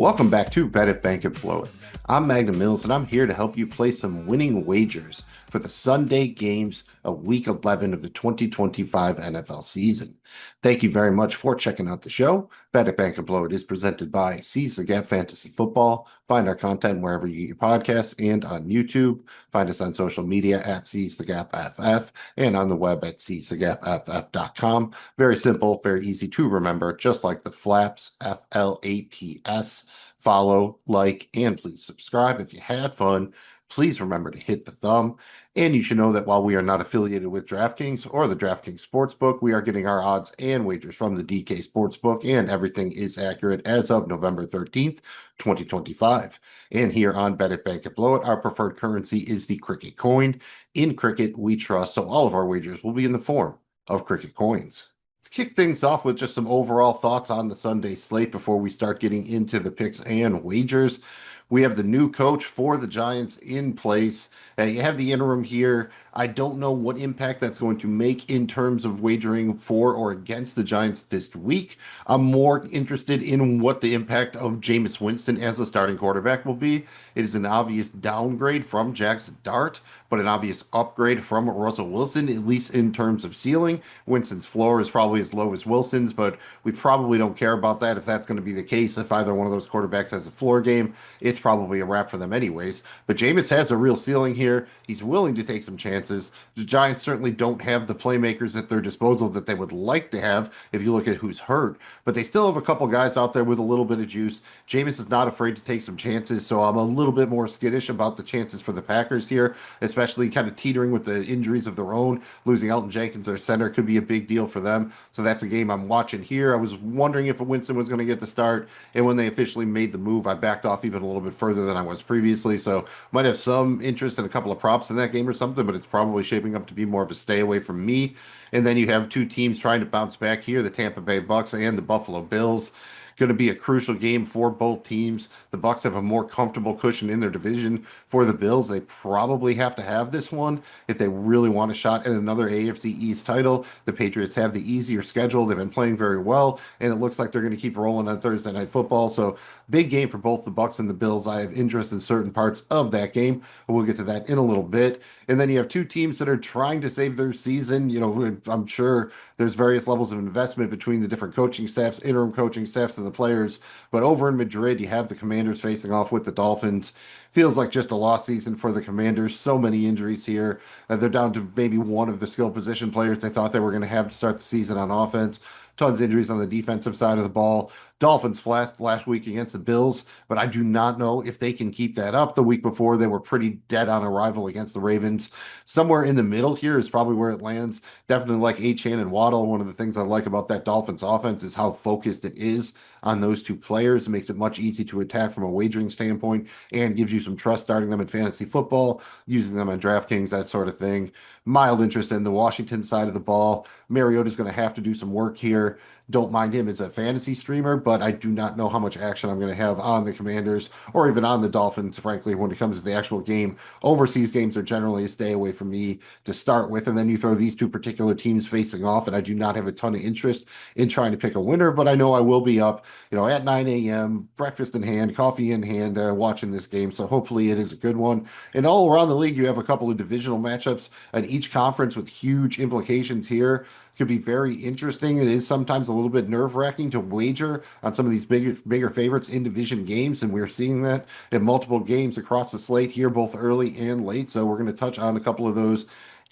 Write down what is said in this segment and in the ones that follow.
Welcome back to Bet It, Bank It, Blow It. I'm Magnum Mills, and I'm here to help you play some winning wagers for the Sunday games of Week 11 of the 2025 NFL season. Thank you very much for checking out the show. Bet It, Bank It, Blow It is presented by Seize the Gap Fantasy Football. Find our content wherever you get your podcasts and on YouTube. Find us on social media at Seize the Gap FF and on the web at seizethegapff.com. Very simple, very easy to remember, just like the flaps, FLAPS. Follow, like, and please subscribe. If you had fun, please remember to hit the thumb. And you should know that while we are not affiliated with DraftKings or the DraftKings Sportsbook, we are getting our odds and wagers from the DK Sportsbook, and everything is accurate as of November 13th, 2025. And here on Bet It, Bank It, Blow It, our preferred currency is the Cricket coin. In Cricket, we trust, so all of our wagers will be in the form of Cricket coins. Kick things off with just some overall thoughts on the Sunday slate before we start getting into the picks and wagers. We have the new coach for the Giants in place. You have the interim here. I don't know what impact that's going to make in terms of wagering for or against the Giants this week. I'm more interested in what the impact of Jameis Winston as the starting quarterback will be. It is an obvious downgrade from Jackson Dart, but an obvious upgrade from Russell Wilson, at least in terms of ceiling. Winston's floor is probably as low as Wilson's, but we probably don't care about that if that's going to be the case. If either one of those quarterbacks has a floor game, it's probably a wrap for them anyways. But Jameis has a real ceiling here. He's willing to take some chances. The Giants certainly don't have the playmakers at their disposal that they would like to have if you look at who's hurt, but they still have a couple guys out there with a little bit of juice. Jameis is not afraid to take some chances, so I'm a little bit more skittish about the chances for the Packers here, especially kind of teetering with the injuries of their own. Losing Elton Jenkins, their center, could be a big deal for them. So that's a game I'm watching here. I was wondering if Winston was going to get the start, and when they officially made the move, I backed off even a little bit further than I was previously. So might have some interest in a couple of props in that game or something, but it's probably shaping up to be more of a stay away from me. And then you have two teams trying to bounce back here, the Tampa Bay Bucks and the Buffalo Bills. Going to be a crucial game for both teams. The Bucks have a more comfortable cushion in their division. For the Bills, they probably have to have this one if they really want a shot at another AFC East title. The Patriots have the easier schedule. They've been playing very well, and it looks like they're going to keep rolling on Thursday Night Football. So big game for both the Bucks and the Bills. I have interest in certain parts of that game, but we'll get to that in a little bit. And then you have two teams that are trying to save their season. You know, I'm sure there's various levels of investment between the different coaching staffs, interim coaching staffs, and the players. But over in Madrid, you have the Commanders facing off with the Dolphins. Feels like just a lost season for the Commanders. So many injuries here. They're down to maybe one of the skill position players they thought they were going to have to start the season on offense. Tons of injuries on the defensive side of the ball. Dolphins flashed last week against the Bills, but I do not know if they can keep that up. The week before, they were pretty dead on arrival against the Ravens. Somewhere in the middle here is probably where it lands. Definitely like Achane and Waddle. One of the things I like about that Dolphins offense is how focused it is on those two players. It makes it much easier to attack from a wagering standpoint and gives you some trust starting them in fantasy football, using them on DraftKings, that sort of thing. Mild interest in the Washington side of the ball. Mariota's going to have to do some work here. Don't mind him as a fantasy streamer, but I do not know how much action I'm going to have on the Commanders or even on the Dolphins, frankly, when it comes to the actual game. Overseas games are generally a stay away from me to start with, and then you throw these two particular teams facing off, and I do not have a ton of interest in trying to pick a winner, but I know I will be up, at 9 a.m., breakfast in hand, coffee in hand, watching this game, so hopefully it is a good one. And all around the league, you have a couple of divisional matchups at each conference with huge implications here. Could be very interesting. It is sometimes a little bit nerve-wracking to wager on some of these bigger favorites in division games, and we're seeing that in multiple games across the slate here, both early and late. So we're going to touch on a couple of those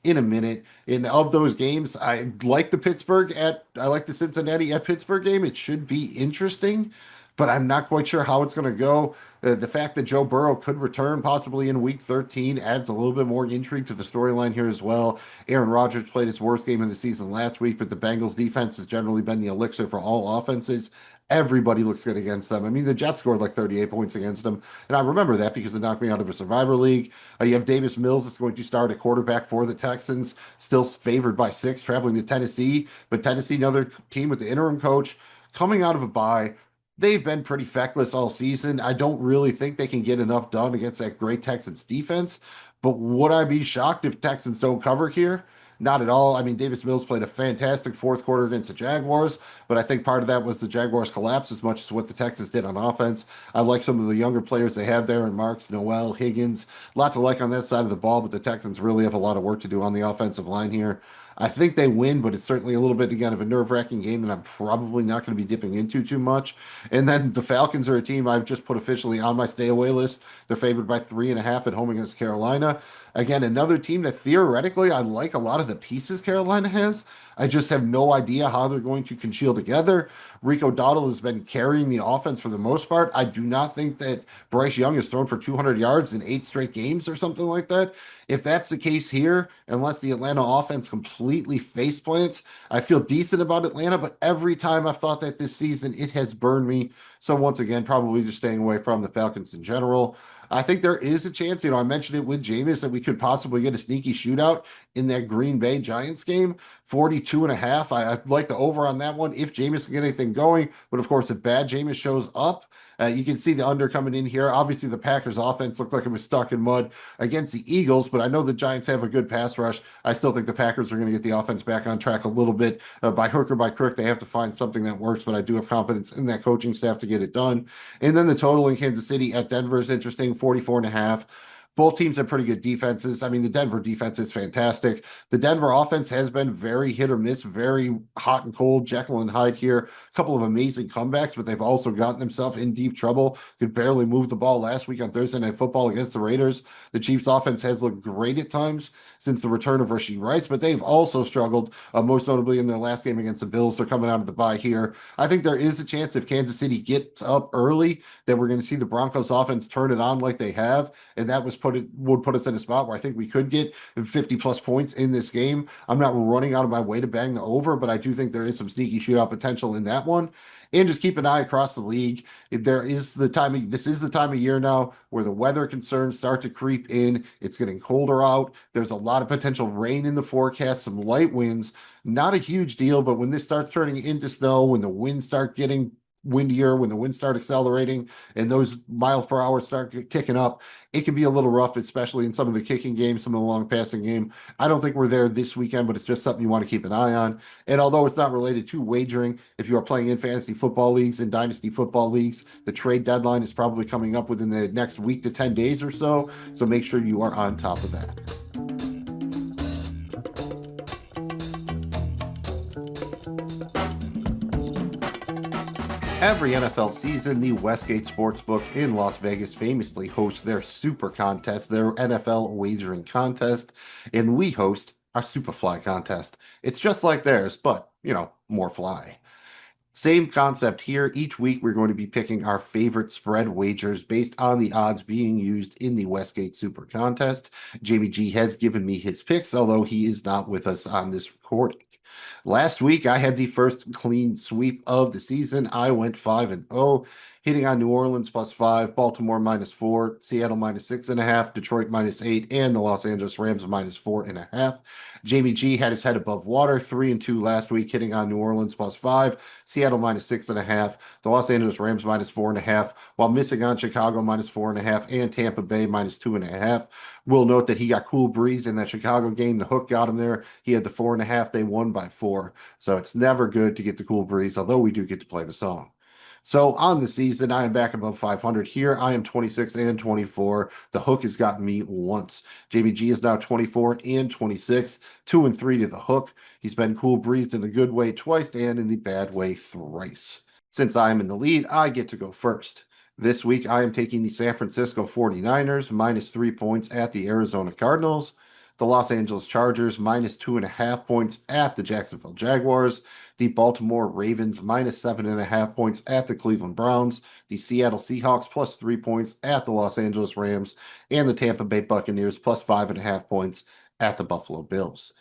in a minute. And of those games, I like the Cincinnati at Pittsburgh game. It should be interesting, but I'm not quite sure how it's going to go. The fact that Joe Burrow could return possibly in week 13 adds a little bit more intrigue to the storyline here as well. Aaron Rodgers played his worst game of the season last week, but the Bengals defense has generally been the elixir for all offenses. Everybody looks good against them. I mean, the Jets scored like 38 points against them, and I remember that because it knocked me out of a Survivor League. You have Davis Mills that's going to start at quarterback for the Texans, still favored by 6, traveling to Tennessee, but Tennessee, another team with the interim coach, coming out of a bye. They've been pretty feckless all season. I don't really think they can get enough done against that great Texans defense. But would I be shocked if Texans don't cover here? Not at all. I mean, Davis Mills played a fantastic fourth quarter against the Jaguars, but I think part of that was the Jaguars' collapse as much as what the Texans did on offense. I like some of the younger players they have there in Marks, Noel, Higgins. Lot to like on that side of the ball, but the Texans really have a lot of work to do on the offensive line here. I think they win, but it's certainly a little bit again of a nerve-wracking game that I'm probably not going to be dipping into too much. And then the Falcons are a team I've just put officially on my stay away list. They're favored by 3.5 at home against Carolina. Again, another team that theoretically I like a lot of the pieces Carolina has. I just have no idea how they're going to congeal together. Rico Dowdle has been carrying the offense for the most part. I do not think that Bryce Young has thrown for 200 yards in 8 straight games or something like that. If that's the case here, unless the Atlanta offense completely face plants, I feel decent about Atlanta, but every time I've thought that this season, it has burned me. So once again, probably just staying away from the Falcons in general. I think there is a chance, I mentioned it with Jameis that we could possibly get a sneaky shootout in that Green Bay Giants game. 42.5. I'd like the over on that one if Jameis can get anything going. But of course, if bad Jameis shows up, you can see the under coming in here. Obviously, the Packers offense looked like it was stuck in mud against the Eagles, but I know the Giants have a good pass rush. I still think the Packers are going to get the offense back on track a little bit. By hook or by crook, they have to find something that works, but I do have confidence in that coaching staff to get it done. And then the total in Kansas City at Denver is interesting, 44.5. Both teams have pretty good defenses. I mean, the Denver defense is fantastic. The Denver offense has been very hit or miss, very hot and cold. Jekyll and Hyde here. A couple of amazing comebacks, but they've also gotten themselves in deep trouble. Could barely move the ball last week on Thursday Night Football against the Raiders. The Chiefs offense has looked great at times since the return of Rashee Rice, but they've also struggled, most notably in their last game against the Bills. They're coming out of the bye here. I think there is a chance if Kansas City gets up early that we're going to see the Broncos offense turn it on like they have, and that would put us in a spot where I think we could get 50 plus points in this game. I'm not running out of my way to bang the over, but I do think there is some sneaky shootout potential in that one. And just keep an eye across the league. This is the time of year now where the weather concerns start to creep in. It's getting colder out. There's a lot of potential rain in the forecast, some light winds. Not a huge deal, but when this starts turning into snow, when the winds start getting windier, when the winds start accelerating and those miles per hour start kicking up, it can be a little rough, especially in some of the kicking games, some of the long passing game. I don't think we're there this weekend, but it's just something you want to keep an eye on. And although it's not related to wagering, if you are playing in fantasy football leagues and dynasty football leagues, the trade deadline is probably coming up within the next week to 10 days or so. So make sure you are on top of that. Every NFL season, the Westgate Sportsbook in Las Vegas famously hosts their Super Contest, their NFL wagering contest, and we host our SupaFly contest. It's just like theirs, but, more fly. Same concept here. Each week, we're going to be picking our favorite spread wagers based on the odds being used in the Westgate Super Contest. Jamie G has given me his picks, although he is not with us on this recording. Last week, I had the first clean sweep of the season. I went 5-0, hitting on New Orleans +5, Baltimore -4, Seattle -6.5, Detroit -8, and the Los Angeles Rams -4.5. Jamie G had his head above water, 3-2 last week, hitting on New Orleans +5, Seattle -6.5, the Los Angeles Rams -4.5, while missing on Chicago -4.5 and Tampa Bay -2.5. We'll note that he got cool breezed in that Chicago game. The hook got him there. He had the 4.5. They won by 4. So it's never good to get the cool breeze, although we do get to play the song. So on the season, I am back above 500 here. I am 26-24. The hook has gotten me once. Jamie G is now 24-26, 2-3 to the hook. He's been cool breezed in the good way twice and in the bad way thrice. Since I am in the lead, I get to go first. This week, I am taking the San Francisco 49ers -3 points at the Arizona Cardinals, the Los Angeles Chargers -2.5 points at the Jacksonville Jaguars, the Baltimore Ravens -7.5 points at the Cleveland Browns, the Seattle Seahawks +3 points at the Los Angeles Rams, and the Tampa Bay Buccaneers +5.5 points at the Buffalo Bills.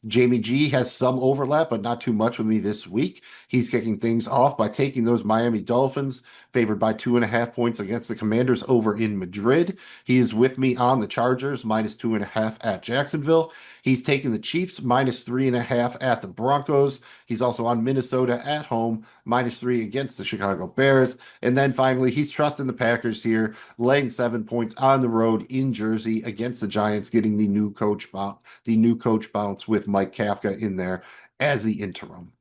Jamie G has some overlap, but not too much with me this week. He's kicking things off by taking those Miami Dolphins, favored by 2.5 points against the Commanders over in Madrid. He is with me on the Chargers, -2.5 at Jacksonville. He's taking the Chiefs -3.5 at the Broncos. He's also on Minnesota at home, -3 against the Chicago Bears. And then finally, he's trusting the Packers here, laying 7 points on the road in Jersey against the Giants, getting the new coach bounce with Mike Kafka in there as the interim.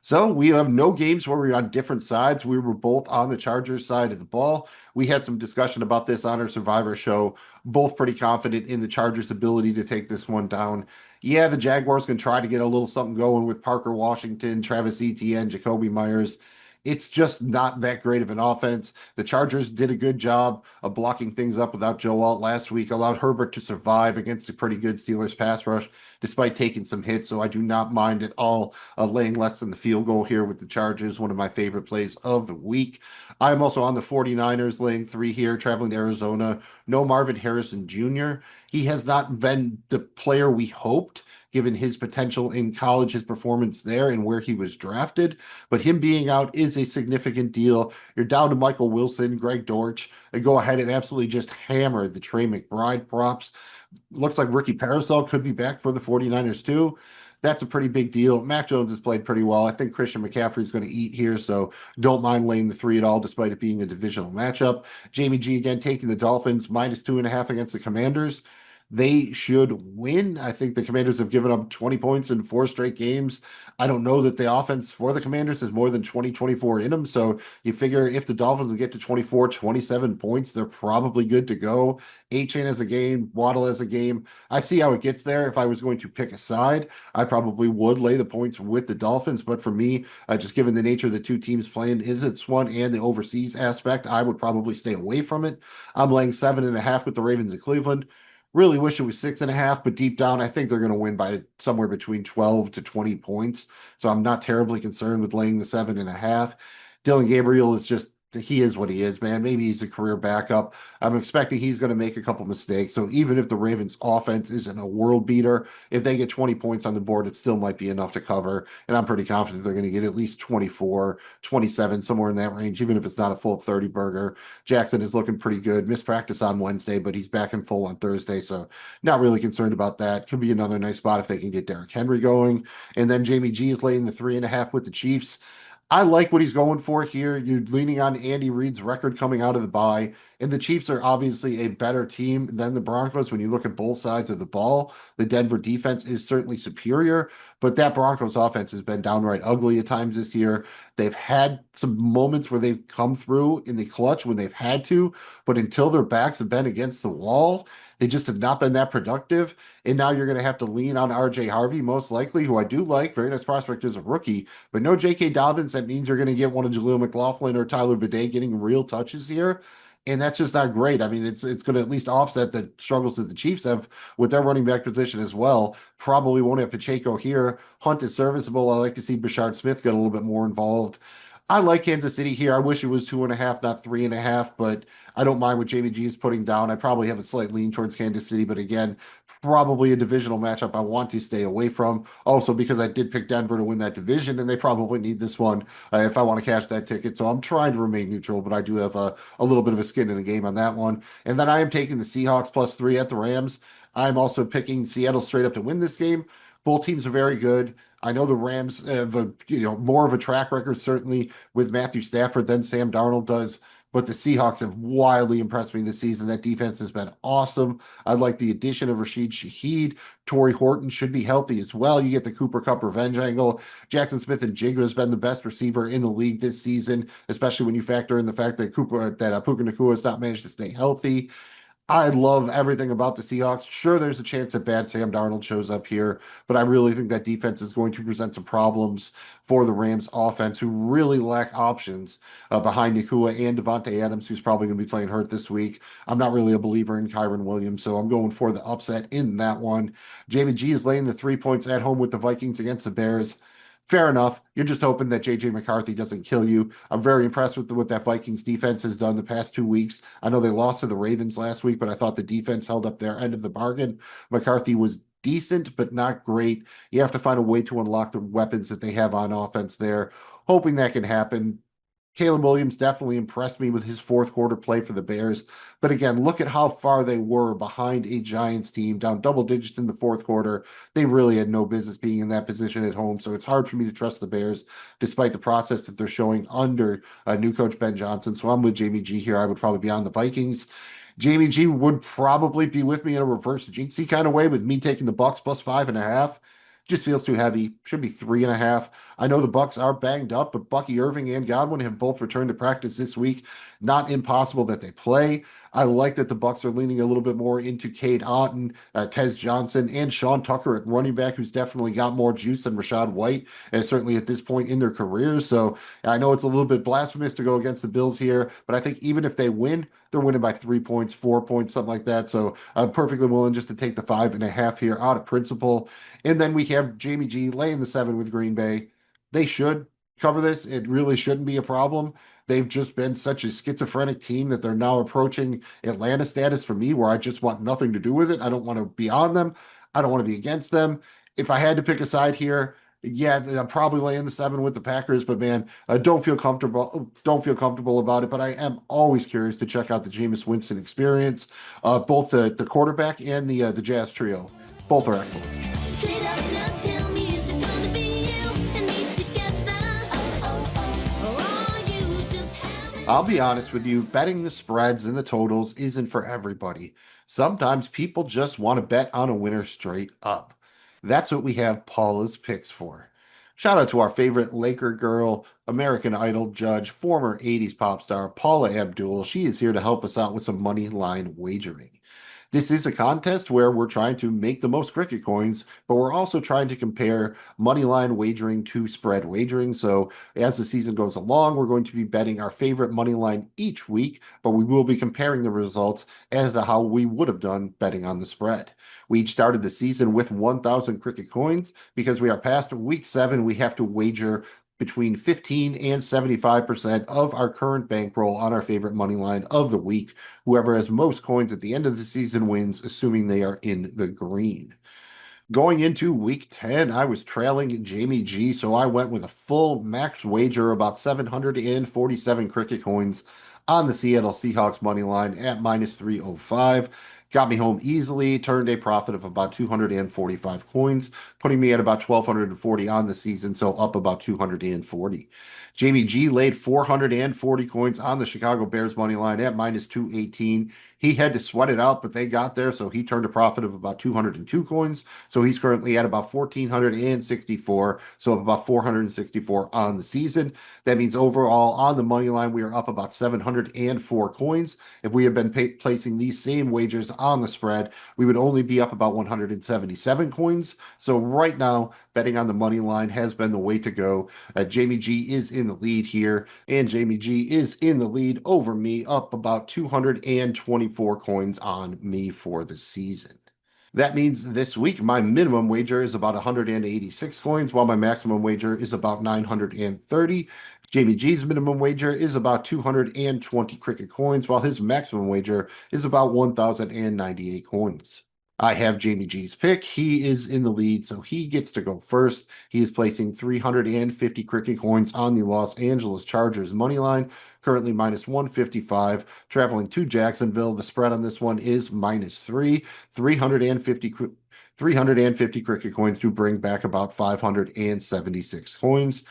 So we have no games where we're on different sides. We were both on the Chargers side of the ball. We had some discussion about this on our Survivor show, both pretty confident in the Chargers' ability to take this one down. Yeah, the Jaguars can try to get a little something going with Parker Washington, Travis Etienne, Jacoby Myers. It's just not that great of an offense. The Chargers did a good job of blocking things up without Joe Alt last week, allowed Herbert to survive against a pretty good Steelers pass rush, despite taking some hits. So I do not mind at all laying less than the field goal here with the Chargers, one of my favorite plays of the week. I'm also on the 49ers laying 3 here, traveling to Arizona. No Marvin Harrison Jr. He has not been the player we hoped, given his potential in college, his performance there, and where he was drafted. But him being out is a significant deal. You're down to Michael Wilson, Greg Dortch, and go ahead and absolutely just hammer the Trey McBride props. Looks like Ricky Parasol could be back for the 49ers too. That's a pretty big deal. Mac Jones has played pretty well. I think Christian McCaffrey is going to eat here, so don't mind laying the 3 at all, despite it being a divisional matchup. Jamie G again taking the Dolphins -2.5 against the Commanders. They should win. I think the Commanders have given up 20 points in 4 straight games. I don't know that the offense for the Commanders has more than 24 in them. So you figure if the Dolphins get to 24, 27 points, they're probably good to go. A-Chain has a game, Waddle has a game. I see how it gets there. If I was going to pick a side, I probably would lay the points with the Dolphins. But for me, just given the nature of the two teams playing, is it's one and the overseas aspect, I would probably stay away from it. I'm laying 7.5 with the Ravens of Cleveland. Really wish it was 6.5, but deep down, I think they're going to win by somewhere between 12 to 20 points. So I'm not terribly concerned with laying the 7.5. Dylan Gabriel is just, he is what he is, man. Maybe he's a career backup. I'm expecting he's going to make a couple mistakes. So even if the Ravens offense isn't a world beater, if they get 20 points on the board, it still might be enough to cover. And I'm pretty confident they're going to get at least 24, 27, somewhere in that range, even if it's not a full 30 burger. Jackson is looking pretty good. Missed practice on Wednesday, but he's back in full on Thursday. So not really concerned about that. Could be another nice spot if they can get Derrick Henry going. And then Jamie G is laying the 3.5 with the Chiefs. I like what he's going for here. You're leaning on Andy Reid's record coming out of the bye, and the Chiefs are obviously a better team than the Broncos when you look at both sides of the ball. The Denver defense is certainly superior, but that Broncos offense has been downright ugly at times this year. They've had some moments where they've come through in the clutch when they've had to, but until their backs have been against the wall, they just have not been that productive. And now you're going to have to lean on RJ Harvey, most likely, who I do like. Very nice prospect as a rookie, but no J.K. Dobbins. That means you're going to get one of Jaleel McLaughlin or Tyler Bidet getting real touches here. And that's just not great. I mean, it's going to at least offset the struggles that the Chiefs have with their running back position as well. Probably won't have Pacheco here. Hunt is serviceable. I like to see Bashard Smith get a little bit more involved. I like Kansas City here. I wish it was 2.5, not 3.5, but I don't mind what Jamie G is putting down. I probably have a slight lean towards Kansas City, but again, probably a divisional matchup I want to stay away from. Also, because I did pick Denver to win that division, and they probably need this one if I want to cash that ticket. So I'm trying to remain neutral, but I do have a little bit of a skin in the game on that one. And then I am taking the Seahawks +3 at the Rams. I'm also picking Seattle straight up to win this game. Both teams are very good. I know the Rams have more of a track record, certainly with Matthew Stafford than Sam Darnold does. But the Seahawks have wildly impressed me this season. That defense has been awesome. I like the addition of Rashid Shaheed. Torrey Horton should be healthy as well. You get the Cooper Kupp revenge angle. Jackson Smith and Jigba has been the best receiver in the league this season, especially when you factor in the fact that Puka Nacua has not managed to stay healthy. I love everything about the Seahawks. Sure, there's a chance that bad Sam Darnold shows up here, but I really think that defense is going to present some problems for the Rams offense, who really lack options behind Nakua and Devontae Adams, who's probably going to be playing hurt this week. I'm not really a believer in Kyron Williams, so I'm going for the upset in that one. Jamie G is laying the 3 points at home with the Vikings against the Bears. Fair enough. You're just hoping that JJ McCarthy doesn't kill you. I'm very impressed with what that Vikings defense has done the past 2 weeks. I know they lost to the Ravens last week, but I thought the defense held up their end of the bargain. McCarthy was decent, but not great. You have to find a way to unlock the weapons that they have on offense there. Hoping that can happen. Caleb Williams definitely impressed me with his fourth quarter play for the Bears. But again, look at how far they were behind a Giants team, down double digits in the fourth quarter. They really had no business being in that position at home. So it's hard for me to trust the Bears, despite the process that they're showing under new coach Ben Johnson. So I'm with Jamie G here. I would probably be on the Vikings. Jamie G would probably be with me in a reverse jinxie kind of way, with me taking the Bucks plus 5.5. Just feels too heavy. Should be 3.5. I know the Bucks are banged up, but Bucky Irving and Godwin have both returned to practice this week. Not impossible that they play. I like that the Bucks are leaning a little bit more into Cade Otton, Tez Johnson, and Sean Tucker at running back, who's definitely got more juice than Rashad White, and certainly at this point in their careers. So I know it's a little bit blasphemous to go against the Bills here, but I think even if they win, they're winning by 3 points, 4 points, something like that. So I'm perfectly willing just to take the 5.5 here out of principle. And then we have Jamie G laying the 7 with Green Bay. They should cover this. It really shouldn't be a problem. They've just been such a schizophrenic team that they're now approaching Atlanta status for me, where I just want nothing to do with it. I don't want to be on them. I don't want to be against them. If I had to pick a side here, yeah, I'm probably laying the 7 with the Packers, but man, I don't feel comfortable. Don't feel comfortable about it. But I am always curious to check out the Jameis Winston experience. Both the quarterback and the Jazz trio, both are excellent. Straight up now, tell me, is it gonna be you and me together? Or are you just having I'll be honest with you, betting the spreads and the totals isn't for everybody. Sometimes people just want to bet on a winner straight up. That's what we have Paula's picks for. Shout out to our favorite Laker girl, American Idol judge, former 80s pop star Paula Abdul. She is here to help us out with some money line wagering. This is a contest where we're trying to make the most cricket coins, but we're also trying to compare money line wagering to spread wagering. So as the season goes along, we're going to be betting our favorite money line each week, but we will be comparing the results as to how we would have done betting on the spread. We each started the season with 1,000 cricket coins. Because we are past week 7, we have to wager between 15 and 75% of our current bankroll on our favorite money line of the week. Whoever has most coins at the end of the season wins, assuming they are in the green. Going into week 10, I was trailing Jamie G, so I went with a full max wager, about 747 cricket coins on the Seattle Seahawks money line at minus 305. Got me home easily, turned a profit of about 245 coins, putting me at about 1,240 on the season, so up about 240. Jamie G laid 440 coins on the Chicago Bears money line at minus 218. He had to sweat it out, but they got there, so he turned a profit of about 202 coins. So he's currently at about 1,464, so up about 464 on the season. That means overall on the money line, we are up about 704 coins. If we had been placing these same wagers on the spread, we would only be up about 177 coins. So right now, betting on the money line has been the way to go. Jamie G is in the lead here, and Jamie G is in the lead over me, up about 224 coins on me for the season. That means this week my minimum wager is about 186 coins, while my maximum wager is about 930. Jamie G's minimum wager is about 220 cricket coins, while his maximum wager is about 1,098 coins. I have Jamie G's pick. He is in the lead, so he gets to go first. He is placing 350 cricket coins on the Los Angeles Chargers money line, currently minus 155, traveling to Jacksonville. The spread on this one is minus 3, 350 cricket coins to bring back about 576 coins.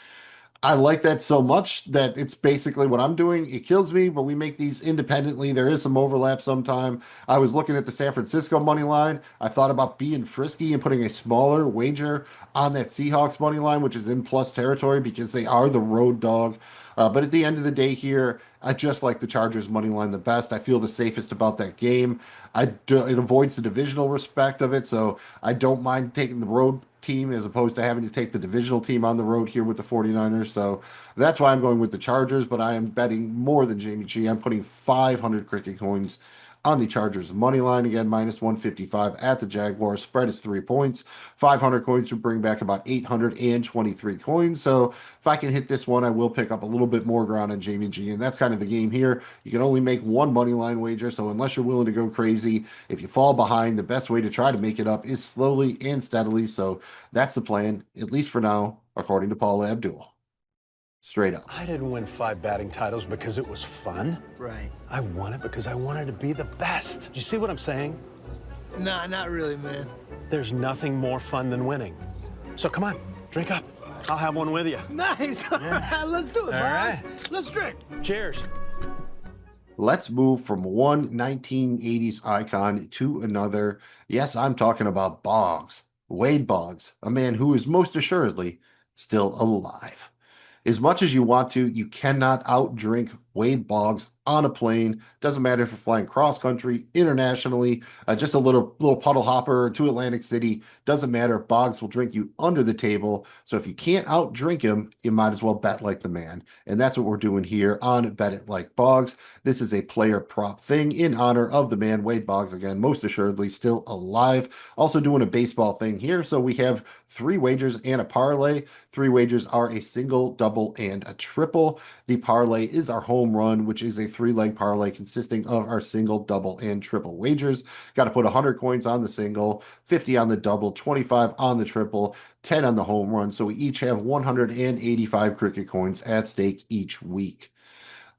I like that so much that it's basically what I'm doing. It kills me, but we make these independently. There is some overlap sometime. I was looking at the San Francisco money line. I thought about being frisky and putting a smaller wager on that Seahawks money line, which is in plus territory because they are the road dog. But at the end of the day here, I just like the Chargers money line the best. I feel the safest about that game. It avoids the divisional respect of it, so I don't mind taking the road team as opposed to having to take the divisional team on the road here with the 49ers. So that's why I'm going with the Chargers, but I am betting more than Jamie G. I'm putting 500 cricket coins on the Chargers money line, again minus 155 at the Jaguars. Spread is 3 points. 500 coins to bring back about 823 coins. So if I can hit this one, I will pick up a little bit more ground on Jamie G, and that's kind of the game here. You can only make one money line wager, so unless you're willing to go crazy, if you fall behind, the best way to try to make it up is slowly and steadily. So that's the plan, at least for now, according to Paula Abdul. straight up. I didn't win 5 batting titles because it was fun. Right. I won it because I wanted to be the best. Do you see what I'm saying? Nah, not really, man. There's nothing more fun than winning. So come on, drink up. I'll have one with you. Nice. Let's do it, All Boggs. right. Let's drink. Cheers. Let's move from one 1980s icon to another. Yes, I'm talking about Boggs, Wade Boggs, a man who is most assuredly still alive. As much as you want to, you cannot outdrink Wade Boggs on a plane. Doesn't matter if you're flying cross country, internationally, just a little puddle hopper to Atlantic City. Doesn't matter. Boggs will drink you under the table. So if you can't outdrink him, you might as well bet like the man. And that's what we're doing here on Bet It Like Boggs. This is a player prop thing in honor of the man, Wade Boggs, again, most assuredly still alive. Also doing a baseball thing here. So we have 3 wagers and a parlay. 3 wagers are a single, double, and a triple. The parlay is our home run, which is a 3-leg parlay consisting of our single, double, and triple wagers. Got to put 100 coins on the single, 50 on the double, 25 on the triple, 10 on the home run. So we each have 185 cricket coins at stake each week.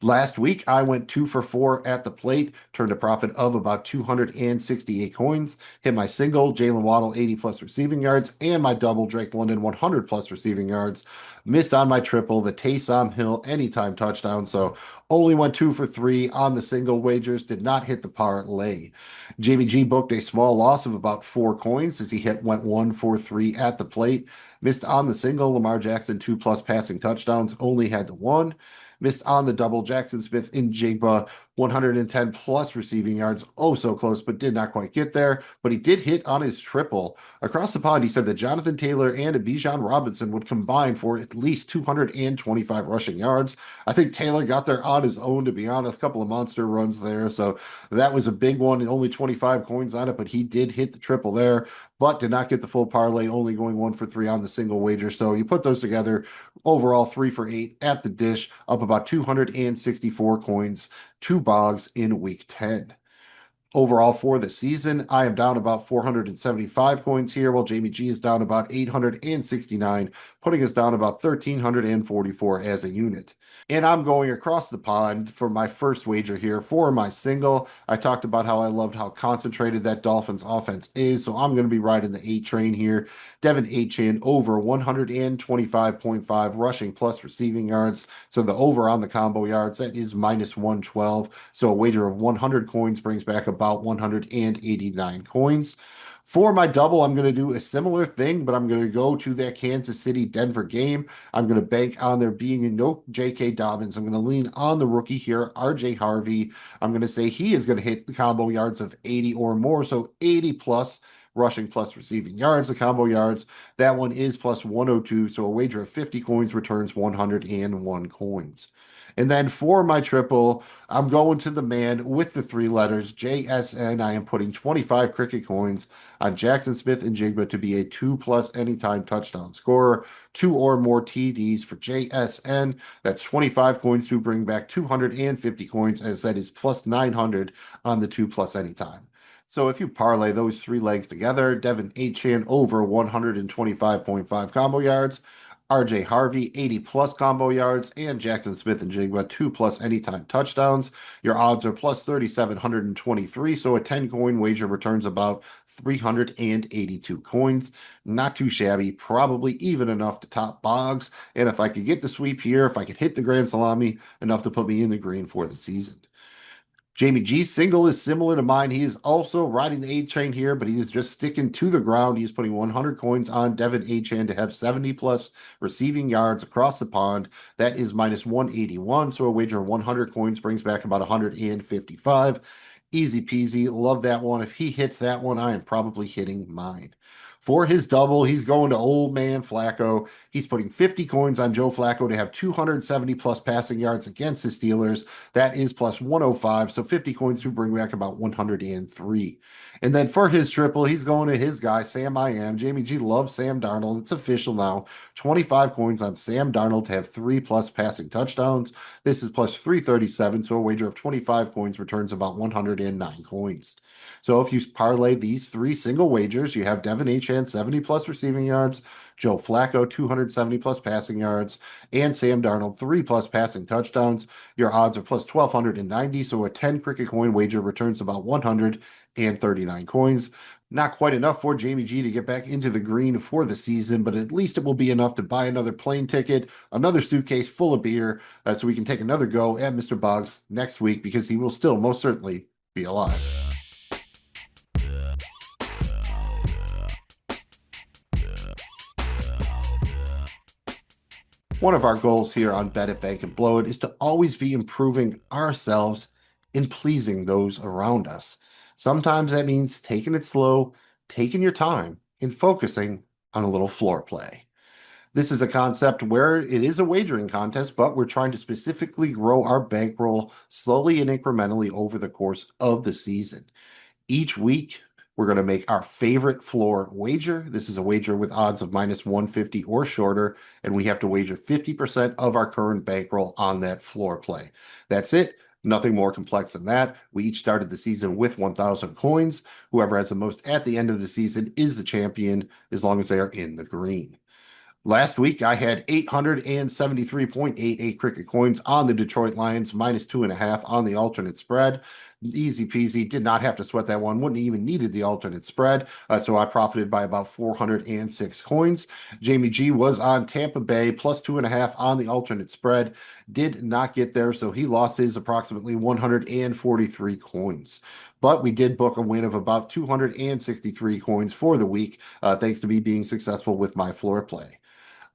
Last week, I went 2 for 4 at the plate, turned a profit of about 268 coins, hit my single, Jalen Waddle 80 plus receiving yards, and my double, Drake London 100 plus receiving yards. Missed on my triple, the Taysom Hill anytime touchdown, so only went 2 for 3 on the single wagers, did not hit the parlay. Jamie G booked a small loss of about 4 coins as he went 1 for 3 at the plate. Missed on the single, Lamar Jackson 2 plus passing touchdowns, only had 1. Missed on the double, Jackson Smith and Jigba, 110 plus receiving yards. Oh, so close, but did not quite get there. But he did hit on his triple. Across the pond, he said that Jonathan Taylor and Bijan Robinson would combine for at least 225 rushing yards. I think Taylor got there on his own, to be honest. A couple of monster runs there. So that was a big one. Only 25 coins on it, but he did hit the triple there, but did not get the full parlay, only going 1 for 3 on the single wager. So you put those together, overall 3 for 8 at the dish, up about 264 coins to Boggs in week 10. Overall for the season, I am down about 475 coins here, while Jamie G is down about 869, putting us down about 1,344 as a unit. And I'm going across the pond for my first wager here for my single. I talked about how I loved how concentrated that Dolphins offense is, so I'm going to be riding the 8 train here. Devin Achane over 125.5 rushing plus receiving yards. So the over on the combo yards, that is minus 112. So a wager of 100 coins brings back about 189 coins. For my double, I'm going to do a similar thing, but I'm going to go to that Kansas City-Denver game. I'm going to bank on there being no J.K. Dobbins. I'm going to lean on the rookie here, R.J. Harvey. I'm going to say he is going to hit the combo yards of 80 or more, so 80 plus rushing plus receiving yards. The combo yards, that one is plus 102, so a wager of 50 coins returns 101 coins. And then for my triple, I'm going to the man with the 3 letters, JSN. I am putting 25 cricket coins on Jackson Smith and Jigba to be a 2 plus anytime touchdown scorer, 2 or more TDs for JSN. That's 25 coins to bring back 250 coins, as that is plus 900 on the 2 plus anytime. So if you parlay those 3 legs together, Devin Achane over 125.5 combo yards, RJ Harvey, 80 plus combo yards, and Jackson Smith and Jigba, 2 plus anytime touchdowns. Your odds are plus 3,723, so a 10 coin wager returns about 382 coins. Not too shabby, probably even enough to top Boggs. And if I could get the sweep here, if I could hit the grand salami, enough to put me in the green for the season. Jamie G's single is similar to mine. He is also riding the 8 train here, but he is just sticking to the ground. He's putting 100 coins on Devin Achane to have 70 plus receiving yards across the pond. That is minus 181. So a wager of 100 coins brings back about 155. Easy peasy. Love that one. If he hits that one, I am probably hitting mine. For his double, he's going to old man Flacco. He's putting 50 coins on Joe Flacco to have 270 plus passing yards against the Steelers. That is plus 105. So 50 coins to bring back about 103. And then for his triple, he's going to his guy, Sam I Am. Jamie G loves Sam Darnold. It's official now. 25 coins on Sam Darnold to have 3 plus passing touchdowns. This is plus 337. So a wager of 25 coins returns about 109 coins. So if you parlay these 3 single wagers, you have Devin Achane Shanahan, 70 plus receiving yards, Joe Flacco, 270 plus passing yards, and Sam Darnold, 3 plus passing touchdowns. Your odds are plus 1,290, so a 10 cricket coin wager returns about 139 coins. Not quite enough for Jamie G to get back into the green for the season, but at least it will be enough to buy another plane ticket, another suitcase full of beer, so we can take another go at Mr. Boggs next week, because he will still most certainly be alive. One of our goals here on Bet It, Bank and Blow It is to always be improving ourselves and pleasing those around us. Sometimes that means taking it slow, taking your time, and focusing on a little floor play. This is a concept where it is a wagering contest, but we're trying to specifically grow our bankroll slowly and incrementally over the course of the season. Each week, we're going to make our favorite floor wager. This is a wager with odds of minus 150 or shorter, and we have to wager 50% of our current bankroll on that floor play. That's it. Nothing more complex than that. We each started the season with 1,000 coins. Whoever has the most at the end of the season is the champion, as long as they are in the green. Last week, I had 873.88 cricket coins on the Detroit Lions, minus 2.5 on the alternate spread. Easy peasy, did not have to sweat that one, wouldn't even needed the alternate spread, so I profited by about 406 coins. Jamie G was on Tampa Bay, plus 2.5 on the alternate spread, did not get there, so he lost his approximately 143 coins. But we did book a win of about 263 coins for the week, thanks to me being successful with my floor play.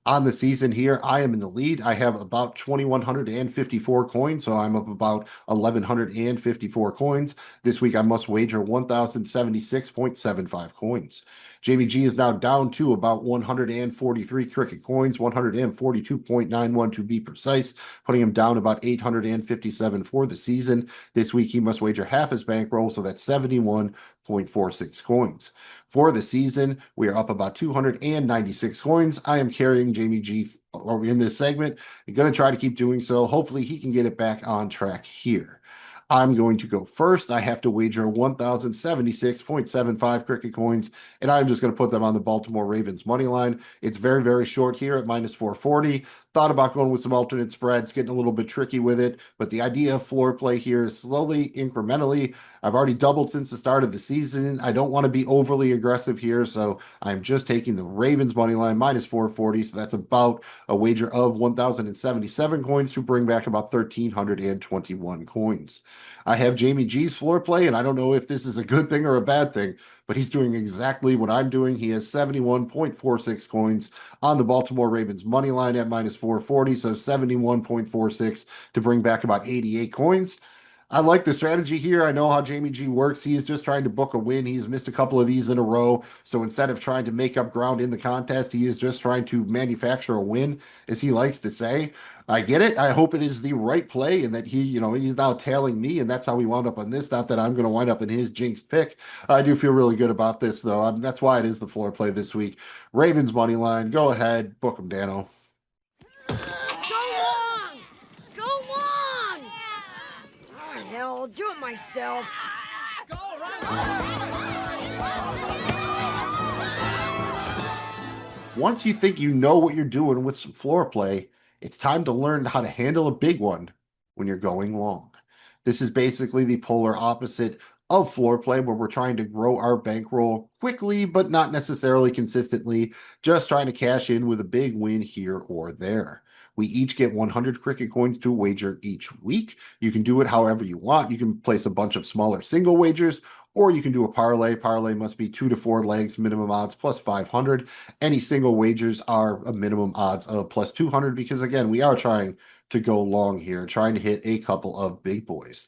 On the season here, I am in the lead. I have about 2,154 coins, so I'm up about 1,154 coins. This week, I must wager 1,076.75 coins. Jamie G is now down to about 143 cricket coins, 142.91 to be precise, putting him down about 857 for the season. This week, he must wager half his bankroll, so that's 71.46 coins. For the season, we are up about 296 coins. I am carrying Jamie G in this segment. I'm going to try to keep doing so. Hopefully, he can get it back on track here. I'm going to go first. I have to wager 1,076.75 cricket coins, and I'm just going to put them on the Baltimore Ravens money line. It's very, very short here at minus 440. Thought about going with some alternate spreads, getting a little bit tricky with it, but the idea of floor play here is slowly, incrementally. I've already doubled since the start of the season. I don't want to be overly aggressive here, so I'm just taking the Ravens money line minus 440, so that's about a wager of 1,077 coins to bring back about 1,321 coins. I have Jamie G's floor play, and I don't know if this is a good thing or a bad thing, but he's doing exactly what I'm doing. He has 71.46 coins on the Baltimore Ravens money line at minus 440, so 71.46 to bring back about 88 coins. I like the strategy here. I know how Jamie G works. He is just trying to book a win. He's missed a couple of these in a row. So instead of trying to make up ground in the contest, he is just trying to manufacture a win, as he likes to say. I get it. I hope it is the right play and that he's now tailing me, and that's how we wound up on this. Not that I'm going to wind up in his jinxed pick. I do feel really good about this, though. That's why it is the floor play this week. Ravens money line. Go ahead. Book him, Dano. Go long! Go long! Oh, hell, I'll do it myself. Once you think you know what you're doing with some floor play, it's time to learn how to handle a big one when you're going long. This is basically the polar opposite of floor play, where we're trying to grow our bankroll quickly, but not necessarily consistently, just trying to cash in with a big win here or there. We each get 100 cricket coins to wager each week. You can do it however you want. You can place a bunch of smaller single wagers, or you can do a parlay. Parlay must be 2 to 4 legs, minimum odds plus 500. Any single wagers are a minimum odds of plus 200, because again, we are trying to go long here, trying to hit a couple of big boys.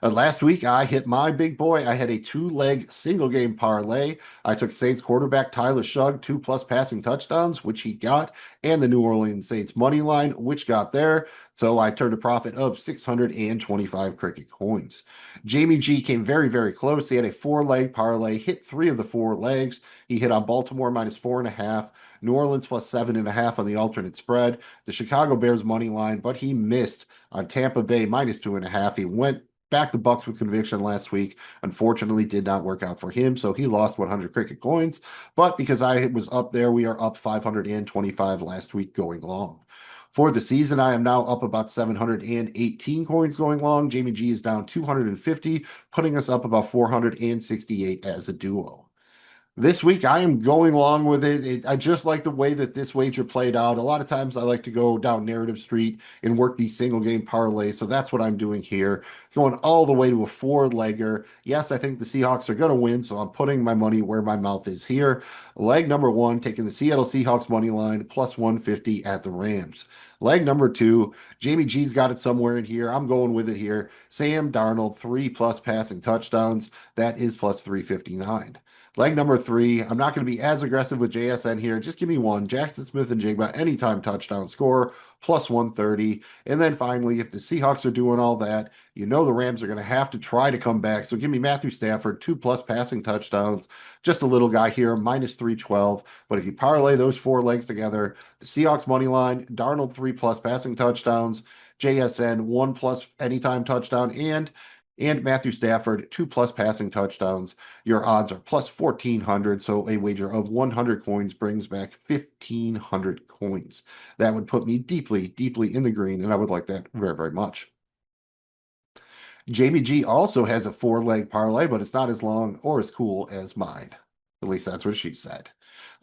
Last week, I hit my big boy. I had a 2-leg single game parlay. I took Saints quarterback Tyler Shugg, 2+ passing touchdowns, which he got, and the New Orleans Saints money line, which got there. So I turned a profit of 625 cricket coins. Jamie G came very, very close. He had a 4-leg parlay, hit 3 of the 4 legs. He hit on Baltimore minus 4.5, New Orleans plus 7.5 on the alternate spread, the Chicago Bears money line, but he missed on Tampa Bay minus 2.5. He went backed the Bucks with conviction last week. Unfortunately, did not work out for him, so he lost 100 cricket coins. But because I was up there, we are up 525 last week going long. For the season, I am now up about 718 coins going long. Jamie G is down 250, putting us up about 468 as a duo. This week, I am going along with it. I just like the way that this wager played out. A lot of times I like to go down narrative street and work these single game parlays. So that's what I'm doing here. Going all the way to a 4-legger. Yes, I think the Seahawks are going to win. So I'm putting my money where my mouth is here. Leg number 1, taking the Seattle Seahawks money line plus 150 at the Rams. Leg number 2, Jamie G's got it somewhere in here. I'm going with it here. Sam Darnold, 3+ passing touchdowns. That is plus 359. Leg number 3, I'm not going to be as aggressive with JSN here. Just give me one. Jackson Smith-Njigba, anytime touchdown score, plus 130. And then finally, if the Seahawks are doing all that, you know the Rams are going to have to try to come back. So give me Matthew Stafford, 2+ passing touchdowns. Just a little guy here, minus 312. But if you parlay those 4 legs together, the Seahawks money line, Darnold 3+ passing touchdowns, JSN 1+ anytime touchdown, and Matthew Stafford, 2+ passing touchdowns. Your odds are plus 1,400. So a wager of 100 coins brings back 1,500 coins. That would put me deeply, deeply in the green, and I would like that very, very much. Jamie G also has a 4-leg parlay, but it's not as long or as cool as mine. At least that's what she said.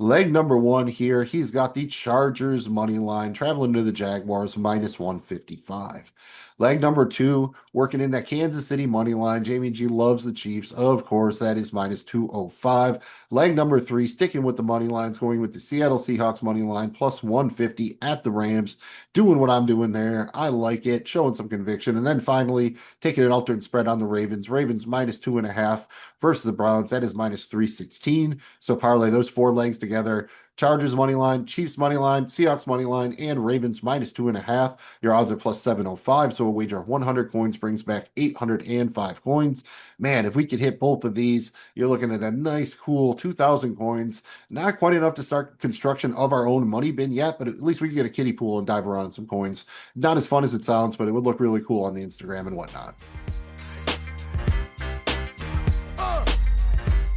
Leg number 1 here, he's got the Chargers money line, traveling to the Jaguars, minus 155. Leg number 2, working in that Kansas City money line. Jamie G loves the Chiefs. Of course, that is minus 205. Leg number 3, sticking with the money lines, going with the Seattle Seahawks money line, plus 150 at the Rams. Doing what I'm doing there. I like it, showing some conviction. And then finally, taking an alternate spread on the Ravens. Ravens minus 2.5 versus the Browns. That is minus 316. So parlay those 4 legs together. Chargers money line, Chiefs money line, Seahawks money line, and Ravens minus 2.5. Your odds are plus 705. So a wager of 100 coins brings back 805 coins. Man, if we could hit both of these, you're looking at a nice, cool 2,000 coins. Not quite enough to start construction of our own money bin yet, but at least we could get a kiddie pool and dive around in some coins. Not as fun as it sounds, but it would look really cool on the Instagram and whatnot.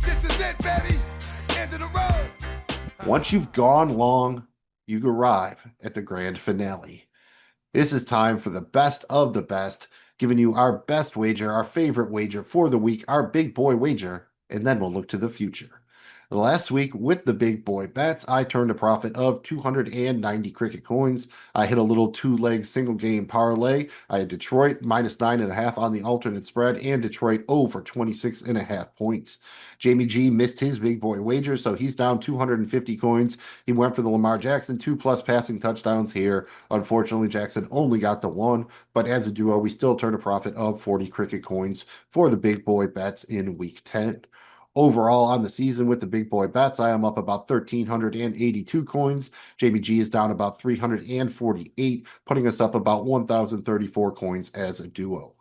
This is it, baby. End of the road. Once you've gone long, you arrive at the grand finale. This is time for the best of the best, giving you our best wager, our favorite wager for the week, our big boy wager, and then we'll look to the future. Last week with the big boy bets, I turned a profit of 290 cricket coins. I hit a little 2-leg single game parlay. I had Detroit minus 9.5 on the alternate spread and Detroit over 26.5 points. Jamie G missed his big boy wager, so he's down 250 coins. He went for the Lamar Jackson 2+ passing touchdowns here. Unfortunately, Jackson only got the 1, but as a duo, we still turned a profit of 40 cricket coins for the big boy bets in week 10. Overall on the season with the big boy bets, I am up about 1,382 coins. Jamie G is down about 348, putting us up about 1,034 coins as a duo.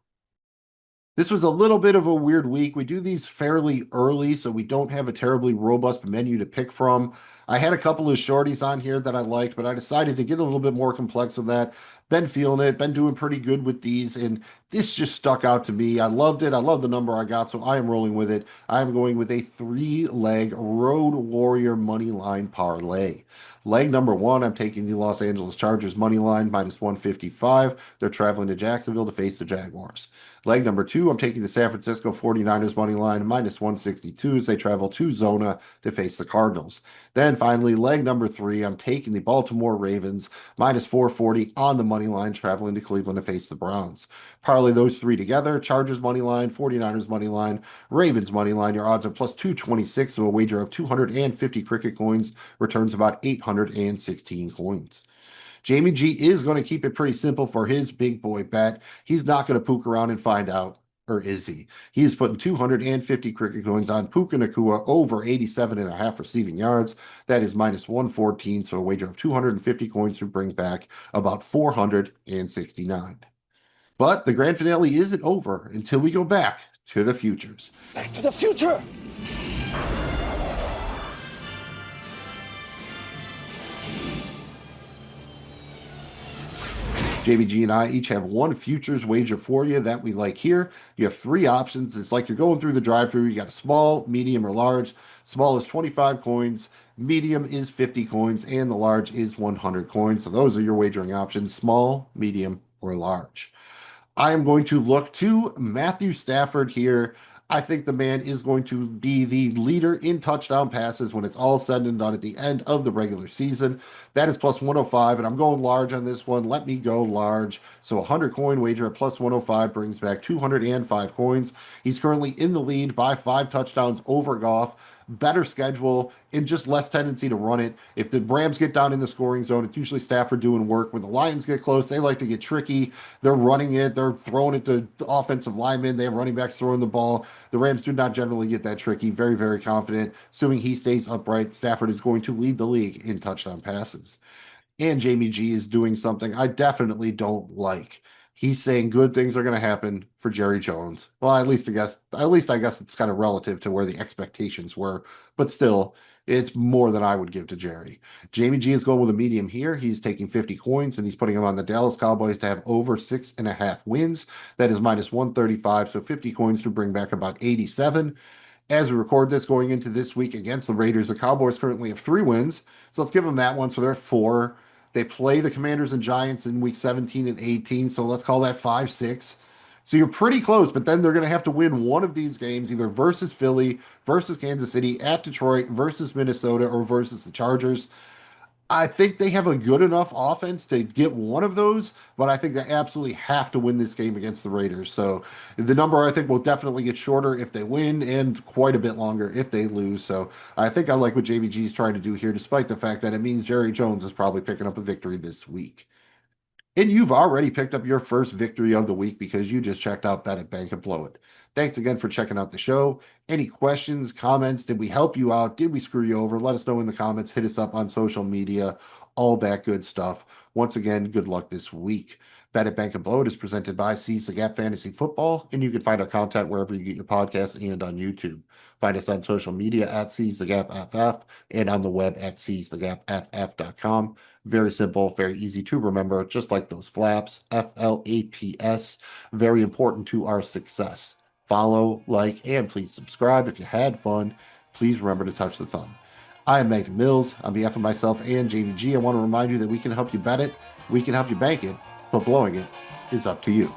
This was a little bit of a weird week. We do these fairly early, so we don't have a terribly robust menu to pick from. I had a couple of shorties on here that I liked, but I decided to get a little bit more complex with that. Been feeling it, been doing pretty good with these, and this just stuck out to me. I loved it. I love the number I got, so I am rolling with it. I am going with a 3-leg Road Warrior money line parlay. Leg number 1, I'm taking the Los Angeles Chargers money line, minus 155. They're traveling to Jacksonville to face the Jaguars. Leg number 2, I'm taking the San Francisco 49ers money line, minus 162 as they travel to Zona to face the Cardinals. Then finally, leg number 3, I'm taking the Baltimore Ravens, minus 440 on the money line, traveling to Cleveland to face the Browns. Parlay those 3 together, Chargers money line, 49ers money line, Ravens money line. Your odds are plus 226, so a wager of 250 cricket coins returns about 816 coins. Jamie G is going to keep it pretty simple for his big boy bet. He's not going to poke around and find out, or is he? He is putting 250 cricket coins on Puka Nacua over 87.5 receiving yards. That is minus 114, so a wager of 250 coins to bring back about 469. But the grand finale isn't over until we go back to the futures. Back to the future. JBG and I each have one futures wager for you that we like here. You have three options. It's like you're going through the drive-through. You got a small, medium, or large. Small is 25 coins, medium is 50 coins, and the large is 100 coins. So those are your wagering options: small, medium, or large. I am going to look to Matthew Stafford here. I think the man is going to be the leader in touchdown passes when it's all said and done at the end of the regular season. That is plus 105, and I'm going large on this one. Let me go large. So a 100 coin wager at plus 105 brings back 205 coins. He's currently in the lead by 5 touchdowns over Goff. Better schedule and just less tendency to run it. If the Rams get down in the scoring zone, it's usually Stafford doing work. When the Lions get close, they like to get tricky. They're running it. They're throwing it to offensive linemen. They have running backs throwing the ball. The Rams do not generally get that tricky. Very, very confident. Assuming he stays upright, Stafford is going to lead the league in touchdown passes. And Jamie G is doing something I definitely don't like. He's saying good things are going to happen for Jerry Jones. Well, at least I guess it's kind of relative to where the expectations were, but still, it's more than I would give to Jerry. Jamie G is going with a medium here. He's taking 50 coins and he's putting them on the Dallas Cowboys to have over 6.5 wins. That is minus 135, so 50 coins to bring back about 87. As we record this, going into this week against the Raiders, the Cowboys currently have 3 wins. So let's give them that one. So they're at 4. They play the Commanders and Giants in week 17 and 18. So let's call that 5-6. So you're pretty close, but then they're going to have to win one of these games, either versus Philly, versus Kansas City, at Detroit, versus Minnesota, or versus the Chargers. I think they have a good enough offense to get one of those, but I think they absolutely have to win this game against the Raiders. So the number I think will definitely get shorter if they win and quite a bit longer if they lose. So I think I like what JBG is trying to do here, despite the fact that it means Jerry Jones is probably picking up a victory this week. And you've already picked up your first victory of the week because you just checked out Bet at Bank and Blow It. Thanks again for checking out the show. Any questions, comments? Did we help you out? Did we screw you over? Let us know in the comments. Hit us up on social media, all that good stuff. Once again, good luck this week. Bet at Bank and Blow It is presented by Seize the Gap Fantasy Football, and you can find our content wherever you get your podcasts and on YouTube. Find us on social media at Seize the Gap FF and on the web at seizethegapff.com. Very simple, very easy to remember, just like those flaps, FLAPS, very important to our success. Follow, like, and please subscribe. If you had fun, please remember to touch the thumb. I am Magnum Mills. On behalf of myself and JVG, I want to remind you that we can help you bet it, we can help you bank it, but blowing it is up to you.